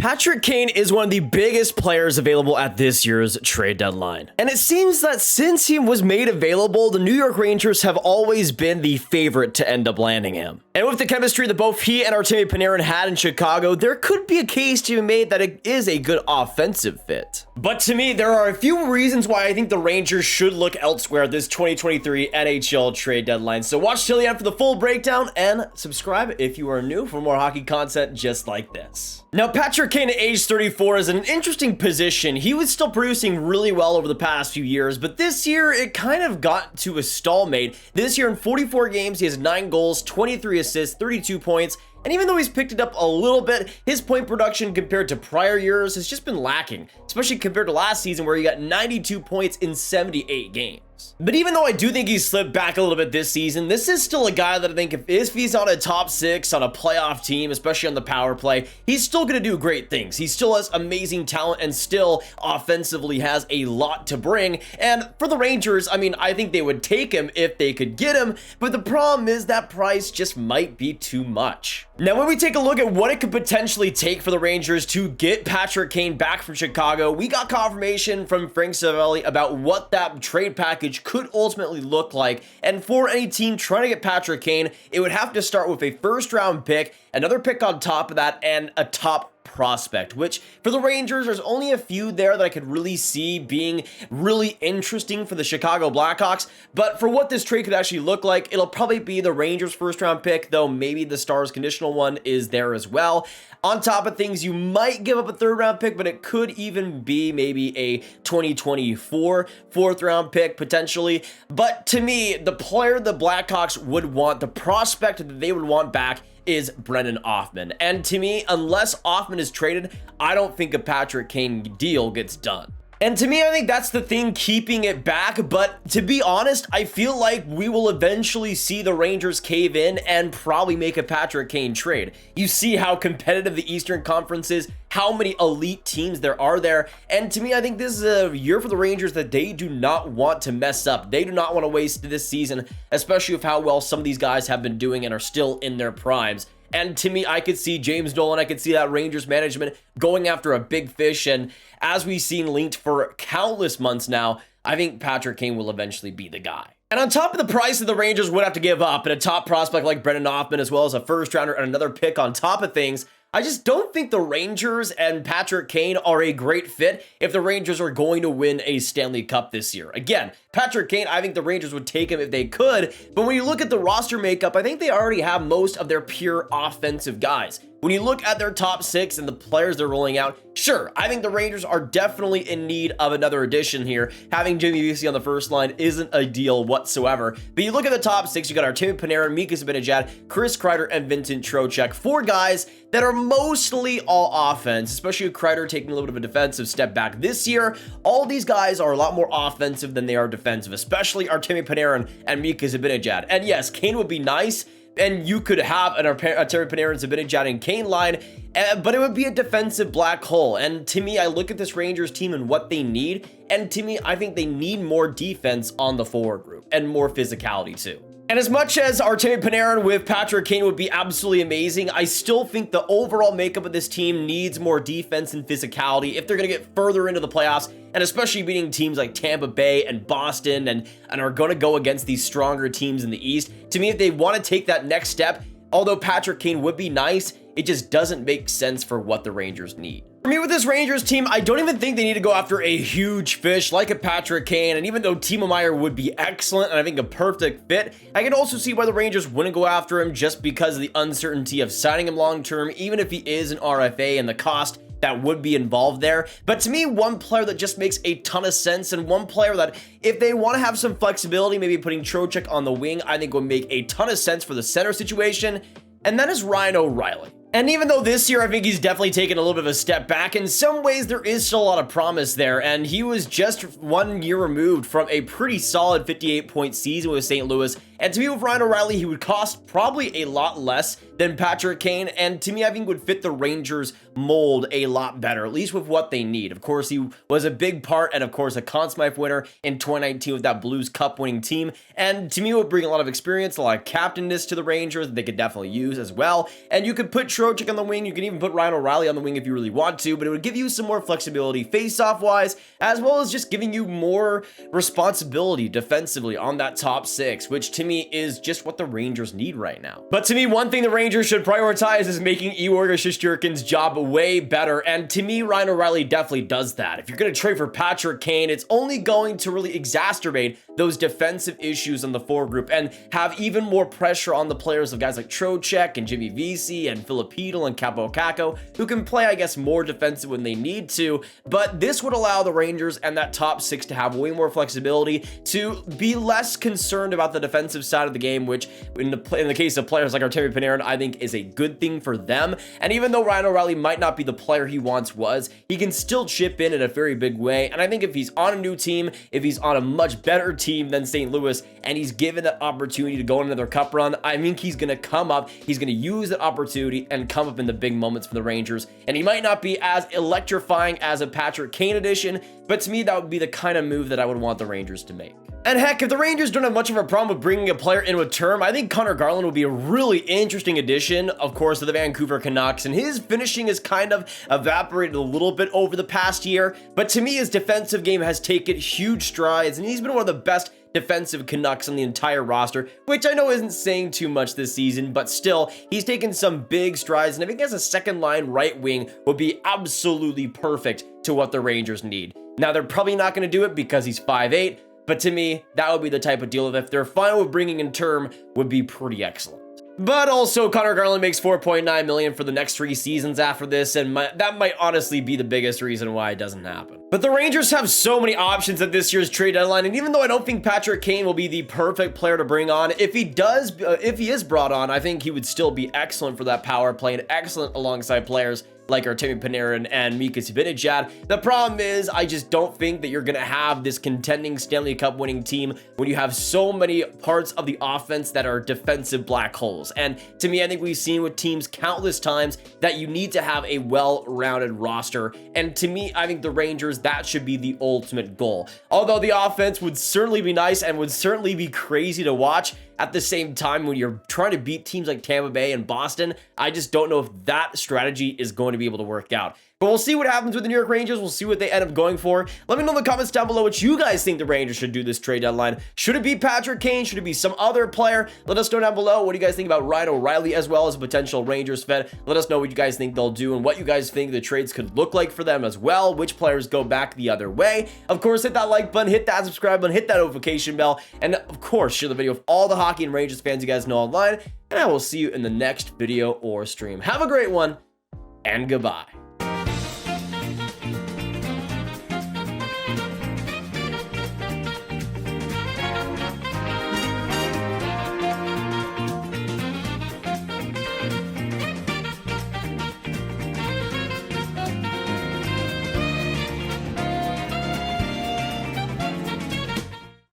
Patrick Kane is one of the biggest players available at this year's trade deadline. And it seems that since he was made available, the New York Rangers have always been the favorite to end up landing him. And with the chemistry that both he and Artemi Panarin had in Chicago, there could be a case to be made that it is a good offensive fit. But to me, there are a few reasons why I think the Rangers should look elsewhere this 2023 NHL trade deadline. So watch till the end for the full breakdown and subscribe if you are new for more hockey content just like this. Now, Patrick Kane at age 34 is in an interesting position. He was still producing really well over the past few years, but this year it kind of got to a stalemate. This year in 44 games, he has 9 goals, 23 assists, 32 points, and even though he's picked it up a little bit, his point production compared to prior years has just been lacking, especially compared to last season where he got 92 points in 78 games. But even though I do think he's slipped back a little bit this season, this is still a guy that I think if he's on a top 6 on a playoff team, especially on the power play, he's still going to do great things. He still has amazing talent and still offensively has a lot to bring. And for the Rangers, I mean, I think they would take him if they could get him, but the problem is that price just might be too much. Now, when we take a look at what it could potentially take for the Rangers to get Patrick Kane back from Chicago, we got confirmation from Frank Savelli about what that trade package could ultimately look like. And for any team trying to get Patrick Kane, it would have to start with a first-round pick, another pick on top of that, and a top prospect, which for the Rangers, there's only a few there that I could really see being really interesting for the Chicago Blackhawks. But for what this trade could actually look like, it'll probably be the Rangers first round pick, though maybe the Stars conditional one is there as well. On top of things, you might give up a third round pick, but it could even be maybe a 2024 fourth round pick potentially. But to me, the player the Blackhawks would want, the prospect that they would want back, is Brennan Othmann. And to me, unless Othmann is traded, I don't think a Patrick Kane deal gets done. And to me, I think that's the thing keeping it back. But to be honest, I feel like we will eventually see the Rangers cave in and probably make a Patrick Kane trade. You see how competitive the Eastern Conference is, how many elite teams there are there. And to me, I think this is a year for the Rangers that they do not want to mess up. They do not want to waste this season, especially with how well some of these guys have been doing and are still in their primes. And to me, I could see James Dolan, I could see that Rangers management going after a big fish. And as we've seen linked for countless months now, I think Patrick Kane will eventually be the guy. And on top of the price that the Rangers would have to give up and a top prospect like Brennan Othmann, as well as a first rounder and another pick on top of things, I just don't think the Rangers and Patrick Kane are a great fit if the Rangers are going to win a Stanley Cup this year. Again, Patrick Kane, I think the Rangers would take him if they could, but when you look at the roster makeup, I think they already have most of their pure offensive guys. When you look at their top 6 and the players they're rolling out, sure, I think the Rangers are definitely in need of another addition here. Having Jimmy Vesey on the first line isn't ideal whatsoever. But you look at the top 6, you got Artemi Panarin, Mika Zibanejad, Chris Kreider, and Vincent Trocheck. 4 guys that are mostly all offense, especially with Kreider taking a little bit of a defensive step back this year. All these guys are a lot more offensive than they are defensive, especially Artemi Panarin and Mika Zibanejad. And yes, Kane would be nice, and you could have a Artemi Panarin, Zibanejad, and Kane line, but it would be a defensive black hole. And to me, I look at this Rangers team and what they need, and to me, I think they need more defense on the forward group and more physicality too. And as much as Artemi Panarin with Patrick Kane would be absolutely amazing, I still think the overall makeup of this team needs more defense and physicality if they're going to get further into the playoffs, and especially beating teams like Tampa Bay and Boston and are going to go against these stronger teams in the East. To me, if they want to take that next step, although Patrick Kane would be nice, it just doesn't make sense for what the Rangers need. For me, with this Rangers team, I don't even think they need to go after a huge fish like a Patrick Kane. And even though Timo Meier would be excellent and I think a perfect fit, I can also see why the Rangers wouldn't go after him just because of the uncertainty of signing him long-term, even if he is an RFA and the cost that would be involved there. But to me, one player that just makes a ton of sense, and one player that if they want to have some flexibility, maybe putting Trocheck on the wing, I think would make a ton of sense for the center situation, and that is Ryan O'Reilly. And even though this year I think he's definitely taken a little bit of a step back, in some ways there is still a lot of promise there, and he was just 1 year removed from a pretty solid 58-point season with St. Louis And to me, with Ryan O'Reilly, he would cost probably a lot less than Patrick Kane, and to me, I think would fit the Rangers mold a lot better, at least with what they need. Of course, he was a big part, and of course, a Conn Smythe winner in 2019 with that Blues Cup winning team, and to me, would bring a lot of experience, a lot of captainness to the Rangers that they could definitely use as well. And you could put Trocheck on the wing, you can even put Ryan O'Reilly on the wing if you really want to, but it would give you some more flexibility face-off wise, as well as just giving you more responsibility defensively on that top six, which to me is just what the Rangers need right now. But to me, one thing the Rangers should prioritize is making Igor Shesterkin's job way better, and to me, Ryan O'Reilly definitely does that. If you're going to trade for Patrick Kane, it's only going to really exacerbate those defensive issues in the forward group and have even more pressure on the players of guys like Trocheck and Jimmy Vesey and Filipino and Capo Caco, who can play, I guess, more defensive when they need to, but this would allow the Rangers and that top six to have way more flexibility, to be less concerned about the defensive side of the game, which in the case of players like Artemi Panarin, I think is a good thing for them. And even though Ryan O'Reilly might not be the player he once was, he can still chip in a very big way. And I think if he's on a new team, if he's on a much better team than St. Louis, and he's given that opportunity to go on another cup run, I think he's going to come up, he's going to use that opportunity and come up in the big moments for the Rangers. And he might not be as electrifying as a Patrick Kane addition, but to me, that would be the kind of move that I would want the Rangers to make. And heck, if the Rangers don't have much of a problem with bringing a player in with term, I think Connor Garland would be a really interesting addition, of course, to the Vancouver Canucks, and his finishing has kind of evaporated a little bit over the past year, but to me, his defensive game has taken huge strides, and he's been one of the best defensive Canucks on the entire roster, which I know isn't saying too much this season, but still, he's taken some big strides, and I think as a second line right wing would be absolutely perfect to what the Rangers need. Now, they're probably not going to do it because he's 5'8", but to me, that would be the type of deal that if they're fine with bringing in term, would be pretty excellent. But also, Connor Garland makes $4.9 million for the next 3 seasons after this, and that might honestly be the biggest reason why it doesn't happen. But the Rangers have so many options at this year's trade deadline, and even though I don't think Patrick Kane will be the perfect player to bring on, if he is brought on, I think he would still be excellent for that power play and excellent alongside players like Artemi Panarin and Mika Zibanejad. The problem is, I just don't think that you're going to have this contending Stanley Cup winning team when you have so many parts of the offense that are defensive black holes. And to me, I think we've seen with teams countless times that you need to have a well-rounded roster. And to me, I think the Rangers, that should be the ultimate goal. Although the offense would certainly be nice and would certainly be crazy to watch, at the same time, when you're trying to beat teams like Tampa Bay and Boston, I just don't know if that strategy is going to be able to work out. But we'll see what happens with the New York Rangers. We'll see what they end up going for. Let me know in the comments down below what you guys think the Rangers should do this trade deadline. Should it be Patrick Kane? Should it be some other player? Let us know down below. What do you guys think about Ryan O'Reilly as well as a potential Rangers fit? Let us know what you guys think they'll do and what you guys think the trades could look like for them as well. Which players go back the other way? Of course, hit that like button, hit that subscribe button, hit that notification bell, and of course, share the video with all the hockey and Rangers fans you guys know online. And I will see you in the next video or stream. Have a great one, and goodbye.